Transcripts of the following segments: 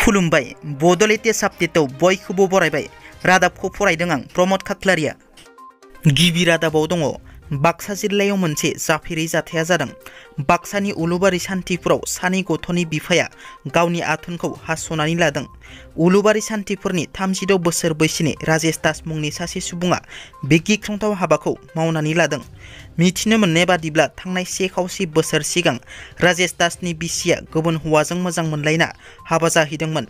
खुलुमबाय बड'लेण्ड आपडेटआव बयखौबो बरायबाय। रादाबखौ फरायदों आं प्रमद खाख्लारिया। गिबि रादाबाव दङ बाक्सा जिल्लायाव मोनसे जाफेरै जाथाया जादों। बाक्सानि उलुबारि सान्थिपुराव सानै गथ'नि बिफाया गावनि आथोनखौ हास'नानै लादों। उलुबारि सान्थिपुरनि 36 बोसोर बैसोनि राजेश दास मुंनि सासे सुबुङा बे गिख्रंथाव हाबाखौ मावनानै लादों। मिथिनो मोननाय बादिब्ला थांनाय 1 खावसे बोसोर सिगां राजेश दासनि बिसिया गुबुन हौवाजों मोजां मोनलायना हाबा जाहैदोंमोन।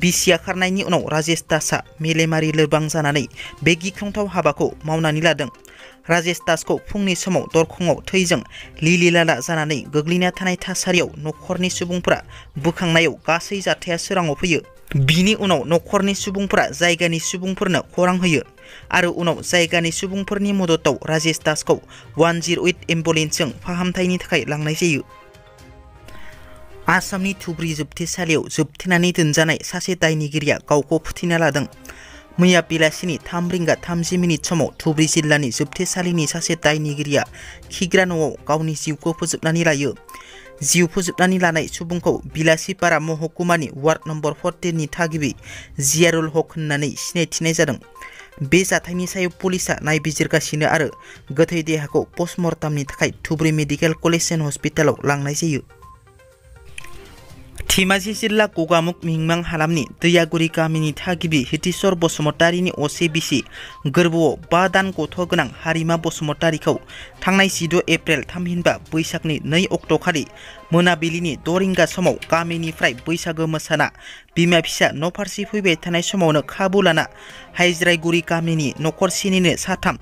बिसिया खारनायनि उनाव राजेश दासआ मेलेमारि लोरबां जानानै बे गिख्रंथाव हाबाखौ मावनानै लादों। राजेश दासखौ फुंनि समाव दरखंआव थैजों लिलिलाला जानानै गोग्लैना थानाय थासारियाव नखरनि सुबुंफोरा बोखांनायाव गासै जाथाया सोराङाव फैयो। बिनि उनाव नखरनि सुबुंफोरा जायगानि सुबुंफोरनो खौरां होयो आरो उनाव जायगानि सुबुंफोरनि मददाव राजेश दासखौ 108 एम्बुलेन्सजों फाहामथायनि थाखाय लांनाय जायो। आसामनि धुब्री जोबथेसालियाव जोबथेनानै दोनजानाय सासे दायनिगिरिया गावखौ फोथैना लादों। मैया बेलासिनि 3:30 समाव धुब्री जिल्लानि जोबथेसालिनि सासे दायनिगिरिया खिग्रा न'आव गावनि जिउखौ फोजोबनानै लायो। जिउ फोजोबनानै लानाय सुबुंखौ बिलासिपारा महकुमानि वार्ड नम्बर 14 नि थागिबि जियारुल हक होननानै सिनायथिनाय जादों। बे जाथायनि सायाव पुलिसआ नायबिजिरगासिनो आरो गोथै देहाखौ पस्टमर्टमनि थाखाय धुब्री मेडिकेल कलेज एन्ड हस्पिटालाव लांनाय जायो। धेमाजि जिल्ला गगामुग मिंमां हालामनि दैयागुरि गामिनि थागिबि हितेश्वर बसुमतारीनि असे बिसि गोरबोआव 5 दान गथ' गोनां हारिमा बसुमतारीखौ थांनाय 16 एप्रिल थामहिनबा बैसागनि 2 अक्ट'खालि मोनाबिलिनि 6 रिंगा समाव गामिनिफ्राय बैसागो मोसाना बिमा फिसा न' फारसे फैबाय थानाय समावनो खाबु लाना हाइज्राइगुरि गामिनि नखरसेनिनो साथाम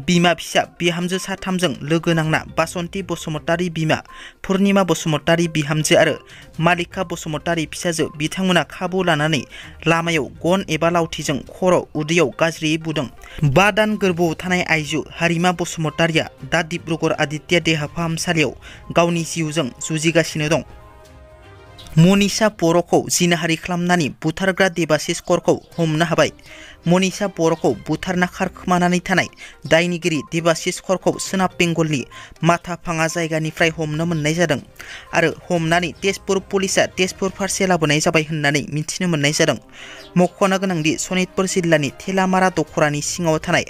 बिमा फिसा बिहामजो साथामजों लोगो नांना बासन्ती बसुमतारी बिमा, पुर्निमा बसुमतारी बिहामजो आरो मालिका बसुमतारी फिसाजो बिथांमोना खाबु लानानै लामायाव गन एबा लावथिजों खर' उदैयाव गाज्रियै बुदों। 5 दान गोरबोआव थानाय आइजो हारिमा बसुमतारीया दा डिब्रुगड़ आदित्य देहा फाहामसालियाव गावनि जिउजों जुजिगासिनो दं। मनीषा बर'खौ जिनाहारि खालामनानै बुथारग्रा देबाशिष करखौ हमनो हाबाय। मनीषा बर'खौ बुथारना खारखोमानानै थानाय दायनिगिरि देबाशिष करखौ सोनाब बेंगलनि माथाभाङा जायगानिफ्राय हमनो मोननाय जादों आरो हमनानै तेजपुर पुलिसआ तेजपुर फारसे लाबोनाय जाबाय होननानै मिथिनो मोननाय जादों। मख'नो गोनांदि सनितपुर जिल्लानि थेलामारा दखरानि सिङाव थानाय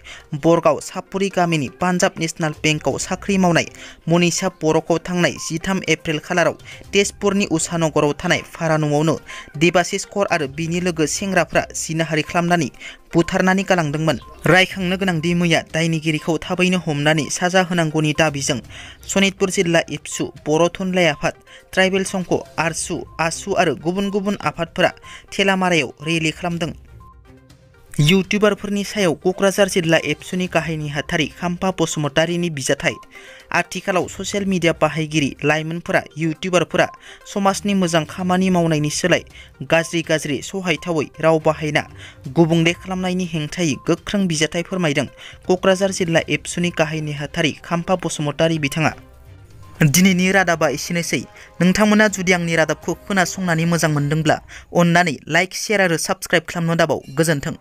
बरगाव सापुरि गामिनि पान्जाब नेशनेल बेंकआव साख्रि मावनाय मनीषा बर'खौ थांनाय 13 एप्रिल खालाराव तेजपुरनि उषानगराव थानाय भारा न'आवनो देबाशिष कर आरो बिनि लोगो सेंग्राफ्रा जिनाहारि खालामनानै बुथारनानै गालांदोंमोन। रायखांनो गोनांदि मैया दायनिगिरिखौ थाबैनो हमनानै साजा होनांगौनि दाबिजों सनितपुर जिल्ला एबसु, बर' थुनलाइ आफाद, ट्राइबेल संघ, आरसु, आसु आरो गुबुन गुबुन आफादफोरा थेलामारायाव रेलि खालामदों। इउटुबारफोरनि सायाव क'क्राझार जिल्ला एबसुनि गाहाय नेहाथारि खाम्फा बसुमतारीनि बिजाथाइ। आथिखालाव ससियेल मिडिया बाहायगिरि लाइमोनफोरा इउटुबारफोरा समाजनि मोजां खामानि मावनायनि सोलाय गाज्रि सहायथावै राव बाहायना गुबुंले खालामनायनि हेंथायै गोख्रों बिजाथाइ फोरमायदों क'क्राझार जिल्ला एबसुनि गाहाय नेहाथारि खाम्फा बसुमतारी बिथाङा। दिनैनि रादाबा एसेनोसै। नोंथांमोना जुदि आंनि रादाबखौ खोनासंनानै मोजां मोनदोंब्ला अन्नानै लाइक, शेयार आरो साबस्क्राइब खालामनो दाबाव। गोजोन्थों।